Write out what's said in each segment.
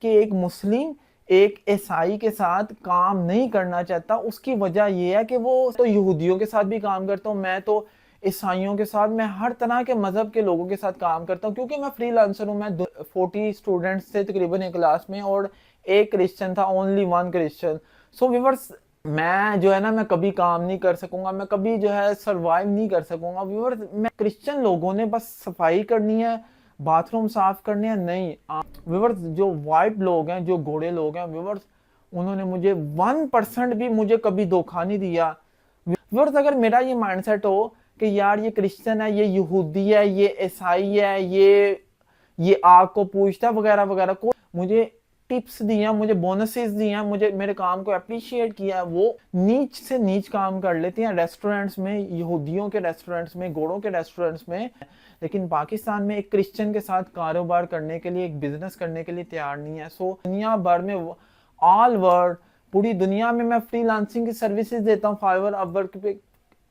کہ ایک مسلم ایک عیسائی کے ساتھ کام نہیں کرنا چاہتا. اس کی وجہ یہ ہے کہ وہ تو یہودیوں کے ساتھ بھی کام کرتا ہوں, میں تو عیسائیوں کے ساتھ, میں ہر طرح کے مذہب کے لوگوں کے ساتھ کام کرتا ہوں, کیونکہ میں فری لانسر ہوں. میں 40 اسٹوڈنٹس تھے تقریباً ایک کلاس میں, اور ایک کرسچن تھا, اونلی ون کرسچن. سو ویورز, میں جو ہے نا میں کبھی کام نہیں کر سکوں گا, میں کبھی جو ہے سروائیو نہیں کر سکوں گا. ویورز, میں کرسچن لوگوں نے بس صفائی کرنی ہے, باتھ روم صاف کرنے ہیں, نہیں. ویورز, جو وائٹ لوگ ہیں, جو گھوڑے لوگ ہیں ویورز, انہوں نے مجھے 1% بھی مجھے کبھی دھوکہ نہیں دیا. ویورز, اگر میرا یہ مائنڈ سیٹ ہو کہ یار یہ کرسچن ہے, یہ یہودی ہے, یہ عیسائی ہے, یہ آگ کو پوجتا وغیرہ وغیرہ, کو مجھے ٹپس دیا, مجھے بونسز دیا, مجھے میرے کام کو اپریشیٹ کیا, وہ نیچ سے نیچ کام کر لیتے ہیں ریسٹورنٹس میں, یہودیوں کے ریسٹورنٹس میں, گوڑوں کے ریسٹورنٹس میں. لیکن پاکستان میں ایک کرسچن کے ساتھ کاروبار کرنے کے لیے, ایک بزنس کرنے کے لیے تیار نہیں ہے. سو دنیا بھر میں, آل ورلڈ, پوری دنیا میں میں فری لانسنگ کی سروسز دیتا ہوں فائیور,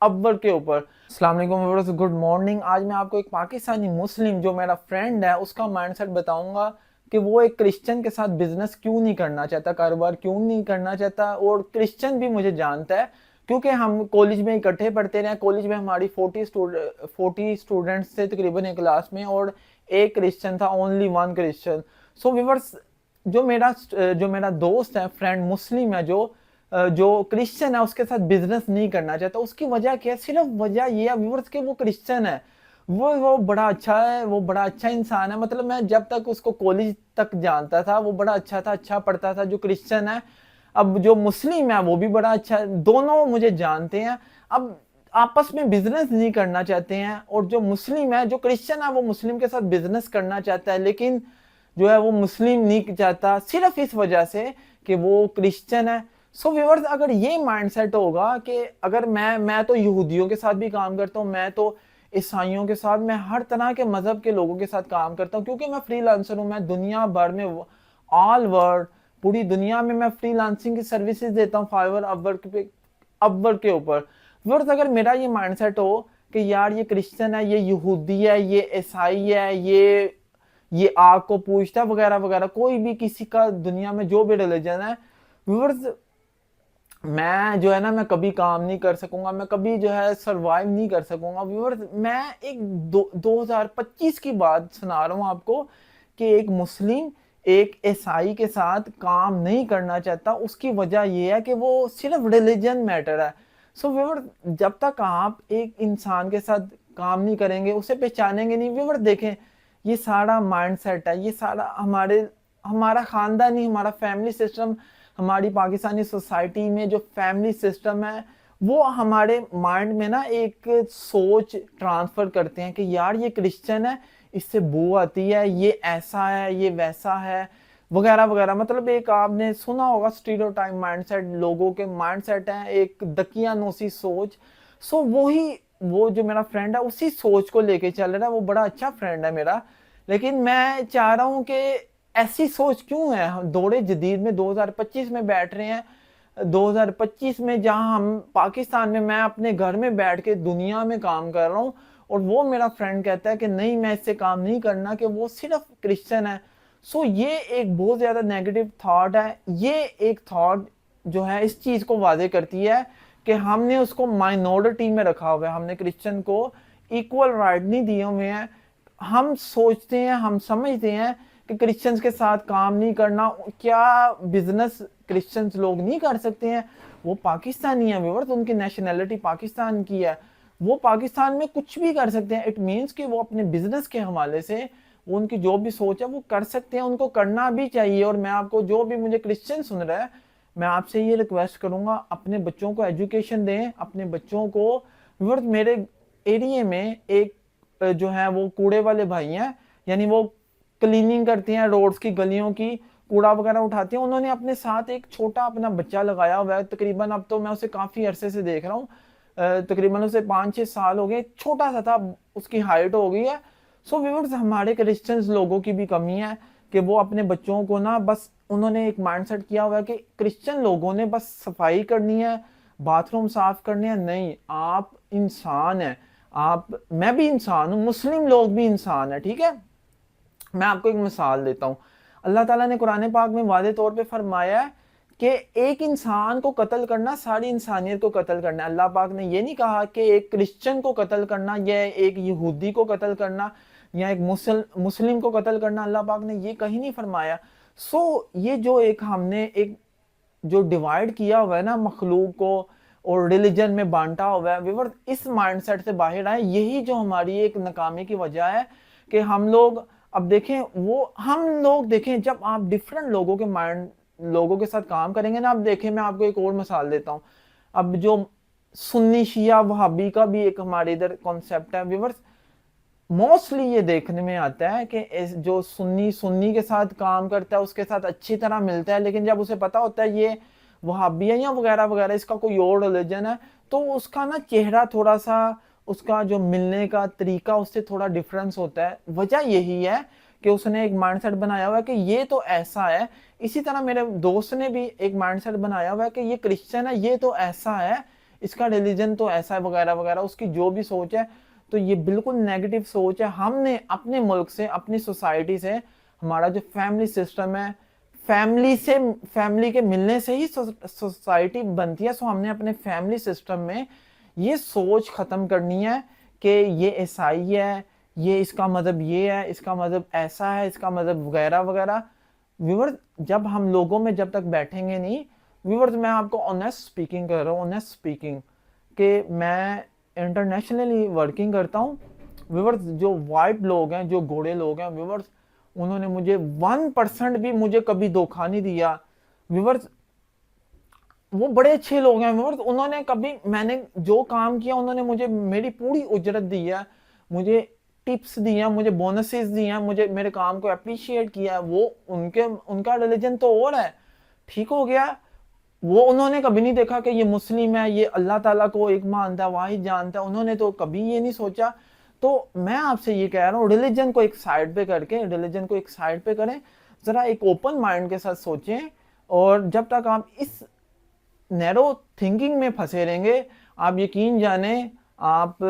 اپورک کے اوپر. السلام علیکم ویورز, گڈ مارننگ. آج میں آپ کو ایک پاکستانی مسلم جو میرا فرینڈ ہے اس کا مائنڈ سیٹ بتاؤں گا کہ وہ ایک کرسچن کے ساتھ بزنس کیوں نہیں کرنا چاہتا, کاروبار کیوں نہیں کرنا چاہتا. اور کرسچن بھی مجھے جانتا ہے کیونکہ ہم کالج میں اکٹھے پڑھتے رہے. کالج میں ہماری 40 اسٹوڈنٹس تھے تقریباً ایک کلاس میں, اور ایک کرسچن تھا, اونلی ون کرسچن. سو ویورز, جو میرا دوست ہے, فرینڈ مسلم ہے, جو کرسچن ہے, اس کے ساتھ بزنس نہیں کرنا چاہتا. اس کی وجہ کیا ہے؟ صرف وجہ یہ ہے ویورز کہ وہ کرسچن ہے. وہ بڑا اچھا ہے, وہ بڑا اچھا انسان ہے. مطلب میں جب تک اس کو کالج تک جانتا تھا وہ بڑا اچھا تھا, اچھا پڑھتا تھا. جو کرسچن ہے, اب جو مسلم ہے وہ بھی بڑا اچھا ہے, دونوں مجھے جانتے ہیں. اب آپس میں بزنس نہیں کرنا چاہتے ہیں, اور جو مسلم ہے, جو کرسچن ہے, وہ مسلم کے ساتھ بزنس کرنا چاہتا ہے, لیکن جو ہے وہ مسلم نہیں چاہتا, صرف اس وجہ سے کہ وہ کرسچن ہے. سو ویورز, اگر یہ مائنڈ سیٹ ہوگا کہ اگر میں تو یہودیوں کے ساتھ بھی کام کرتا ہوں, میں تو عیسائیوں کے ساتھ, میں ہر طرح کے مذہب کے لوگوں کے ساتھ کام کرتا ہوں, کیونکہ میں فری لانسر ہوں. میں دنیا بھر میں, آل ورلڈ, پوری دنیا میں فری لانسنگ کی سروسز دیتا ہوں فائیور, اپورک کے اوپر. ویورز, اگر میرا یہ مائنڈ سیٹ ہو کہ یار یہ کرسچن ہے, یہ یہودی ہے, یہ عیسائی ہے, یہ آگ کو پوجتا وغیرہ وغیرہ, کوئی بھی کسی کا دنیا میں جو بھی ریلیجن ہے, ویورز, میں جو ہے نا میں کبھی کام نہیں کر سکوں گا, میں کبھی جو ہے سروائیو نہیں کر سکوں گا. ویورز, میں ایک 2025 کی بات سنا رہا ہوں آپ کو کہ ایک مسلم ایک عیسائی کے ساتھ کام نہیں کرنا چاہتا. اس کی وجہ یہ ہے کہ وہ صرف ریلیجن میٹر ہے. سو ویورز, جب تک آپ ایک انسان کے ساتھ کام نہیں کریں گے, اسے پہچانیں گے نہیں. ویورز دیکھیں, یہ سارا مائنڈ سیٹ ہے, یہ سارا ہمارا خاندانی, ہمارا فیملی سسٹم, ہماری پاکستانی سوسائٹی میں جو فیملی سسٹم ہے, وہ ہمارے مائنڈ میں نا ایک سوچ ٹرانسفر کرتے ہیں کہ یار یہ کرسچن ہے, اس سے بو آتی ہے, یہ ایسا ہے, یہ ویسا ہے وغیرہ وغیرہ. مطلب ایک آپ نے سنا ہوگا اسٹیریوٹائپ مائنڈ سیٹ, لوگوں کے مائنڈ سیٹ ہیں, ایک دقیانوسی سوچ. سو وہ جو میرا فرینڈ ہے اسی سوچ کو لے کے چل رہا ہے. وہ بڑا اچھا فرینڈ ہے میرا, لیکن میں چاہ رہا ہوں کہ ایسی سوچ کیوں ہے. دور جدید میں 2025 میں بیٹھ رہے ہیں, 2025 میں جہاں ہم پاکستان میں, میں اپنے گھر میں بیٹھ کے دنیا میں کام کر رہا ہوں, اور وہ میرا فرینڈ کہتا ہے کہ نہیں, میں اس سے کام نہیں کرنا, کہ وہ صرف کرسچن ہے. سو یہ ایک بہت زیادہ نیگیٹو تھاٹ ہے. یہ ایک تھاٹ جو ہے اس چیز کو واضح کرتی ہے کہ ہم نے اس کو مائنورٹی میں رکھا ہوا ہے, ہم نے کرسچن کو ایکول رائٹ نہیں دیے ہوئے ہیں. ہم سوچتے ہیں, ہم سمجھتے ہیں کہ کرسچنز کے ساتھ کام نہیں کرنا. کیا بزنس کرسچنز لوگ نہیں کر سکتے ہیں؟ وہ پاکستانی ہیں ویورز, ان کی نیشنلٹی پاکستان کی ہے, وہ پاکستان میں کچھ بھی کر سکتے ہیں. اٹ مینس کہ وہ اپنے بزنس کے حوالے سے وہ ان کی جو بھی سوچ ہے وہ کر سکتے ہیں, ان کو کرنا بھی چاہیے. اور میں آپ کو, جو بھی مجھے کرسچن سن رہا ہے, میں آپ سے یہ ریکویسٹ کروں گا, اپنے بچوں کو ایجوکیشن دیں. اپنے بچوں کو ویورز, میرے ایریے میں ایک جو ہے وہ کوڑے والے بھائی ہیں, یعنی وہ کلیننگ کرتے ہیں روڈز کی, گلیوں کی, کوڑا وغیرہ اٹھاتے ہیں. انہوں نے اپنے ساتھ ایک چھوٹا اپنا بچہ لگایا ہوا ہے. تقریباً اب تو میں اسے کافی عرصے سے دیکھ رہا ہوں, تقریباً اسے 5-6 سال ہو گئے, چھوٹا سا تھا, اس کی ہائٹ ہو گئی ہے. سو ویورز, ہمارے کرسچنز لوگوں کی بھی کمی ہے کہ وہ اپنے بچوں کو نا, بس انہوں نے ایک مائنڈ سیٹ کیا ہوا ہے کہ کرسچن لوگوں نے بس صفائی کرنی ہے, باتھ روم صاف کرنے ہیں. نہیں, آپ انسان ہیں, میں بھی انسان ہوں, مسلم لوگ بھی انسان ہیں, ٹھیک ہے. میں آپ کو ایک مثال دیتا ہوں. اللہ تعالیٰ نے قرآن پاک میں واضح طور پہ فرمایا ہے کہ ایک انسان کو قتل کرنا ساری انسانیت کو قتل کرنا ہے. اللہ پاک نے یہ نہیں کہا کہ ایک کرسچن کو قتل کرنا یا ایک یہودی کو قتل کرنا یا ایک مسلم کو قتل کرنا. اللہ پاک نے یہ کہیں نہیں فرمایا. یہ جو ایک ہم نے ایک جو ڈیوائیڈ کیا ہوا ہے نا مخلوق کو اور ریلیجن میں بانٹا ہوا ہے ویور, اس مائنڈ سیٹ سے باہر آئے. یہی جو ہماری ایک ناکامی کی وجہ ہے کہ ہم لوگ اب دیکھیں ہم لوگ دیکھیں جب آپ ڈفرنٹ لوگوں کے ساتھ کام کریں گے نا. اب دیکھیں میں آپ کو ایک اور مثال دیتا ہوں. اب جو سنی شیعہ وہابی کا بھی ایک ہمارے ادھر کانسیپٹ ہے ویورز, موسٹلی یہ دیکھنے میں آتا ہے کہ جو سنی کے ساتھ کام کرتا ہے اس کے ساتھ اچھی طرح ملتا ہے, لیکن جب اسے پتا ہوتا ہے یہ وہابی ہے یا وغیرہ وغیرہ اس کا کوئی اور ریلیجن ہے تو اس کا نا چہرہ تھوڑا سا, اس کا جو ملنے کا طریقہ اس سے تھوڑا ڈیفرنس ہوتا ہے. وجہ یہی ہے کہ اس نے ایک مائنڈ سیٹ بنایا ہوا ہے کہ یہ تو ایسا ہے. اسی طرح میرے دوست نے بھی ایک مائنڈ سیٹ بنایا ہوا ہے کہ یہ کرسچن ہے, یہ تو ایسا ہے, اس کا ریلیجن تو ایسا ہے وغیرہ وغیرہ. اس کی جو بھی سوچ ہے تو یہ بالکل نیگیٹو سوچ ہے. ہم نے اپنے ملک سے, اپنی سوسائٹی سے, ہمارا جو فیملی سسٹم ہے, فیملی کے ملنے سے ہی سوسائٹی بنتی ہے. سو ہم نے اپنے فیملی سسٹم میں یہ سوچ ختم کرنی ہے کہ یہ عیسائی ہے, یہ اس کا مذہب یہ ہے, اس کا مذہب ایسا ہے, اس کا مذہب وغیرہ وغیرہ. ویورز جب ہم لوگوں میں جب تک بیٹھیں گے نہیں, ویورز میں آپ کو آنیسٹ سپیکنگ کر رہا ہوں, آنیسٹ سپیکنگ کہ میں انٹرنیشنلی ورکنگ کرتا ہوں. ویورز جو وائٹ لوگ ہیں, جو گورے لوگ ہیں ویورز, انہوں نے مجھے 1% بھی مجھے کبھی دھوکہ نہیں دیا. ویورز وہ بڑے اچھے لوگ ہیں ویورز, انہوں نے کبھی, میں نے جو کام کیا انہوں نے مجھے میری پوری اجرت دی ہے, مجھے ٹپس دی ہیں, مجھے بونسز دی ہیں, مجھے میرے کام کو اپریشیٹ کیا ہے. وہ ان کا ریلیجن تو اور ہے, ٹھیک ہو گیا. وہ انہوں نے کبھی نہیں دیکھا کہ یہ مسلم ہے, یہ اللہ تعالیٰ کو ایک مانتا ہے, واحد جانتا ہے. انہوں نے تو کبھی یہ نہیں سوچا. تو میں آپ سے یہ کہہ رہا ہوں, ریلیجن کو ایک سائڈ پہ کریں, ذرا ایک اوپن مائنڈ کے ساتھ سوچیں. اور جب تک آپ اس نیرو تھنکنگ میں پھنسے رہیں گے, آپ یقین جانیں آپ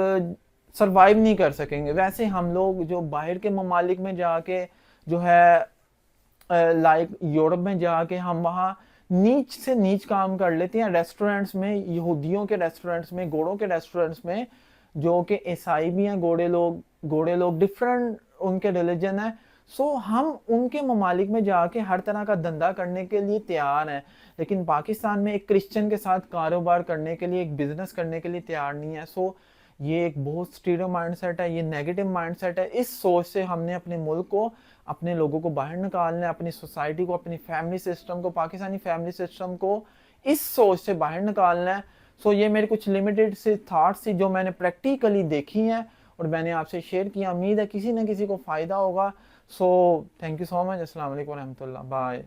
سروائیو نہیں کر سکیں گے. ویسے ہم لوگ جو باہر کے ممالک میں جا کے جو ہے لائک یورپ میں جا کے ہم وہاں نیچ سے نیچ کام کر لیتے ہیں. ریسٹورنٹس میں, یہودیوں کے ریسٹورنٹس میں, گوڑوں کے ریسٹورنٹس میں, جو کہ عیسائی بھی ہیں گوڑے لوگ ڈفرنٹ ان کے ریلیجن ہیں. ہم ان کے ممالک میں جا کے ہر طرح کا دھندا کرنے کے لیے تیار ہیں, لیکن پاکستان میں ایک کرسچن کے ساتھ کاروبار کرنے کے لیے, ایک بزنس کرنے کے لیے تیار نہیں ہے. یہ ایک بہت سٹیریو مائنڈ سیٹ ہے, یہ نیگیٹو مائنڈ سیٹ ہے. اس سوچ سے ہم نے اپنے ملک کو, اپنے لوگوں کو باہر نکالنا ہے, اپنی سوسائٹی کو, اپنی فیملی سسٹم کو, پاکستانی فیملی سسٹم کو اس سوچ سے باہر نکالنا ہے. یہ میرے کچھ لمیٹڈ سے تھاٹس تھی جو میں نے پریکٹیکلی دیکھی ہیں اور میں نے آپ سے شیئر کیا. امید ہے کسی نہ کسی کو فائدہ ہوگا. تھینک یو سو مچ. السلام علیکم ورحمۃ اللہ. بائے.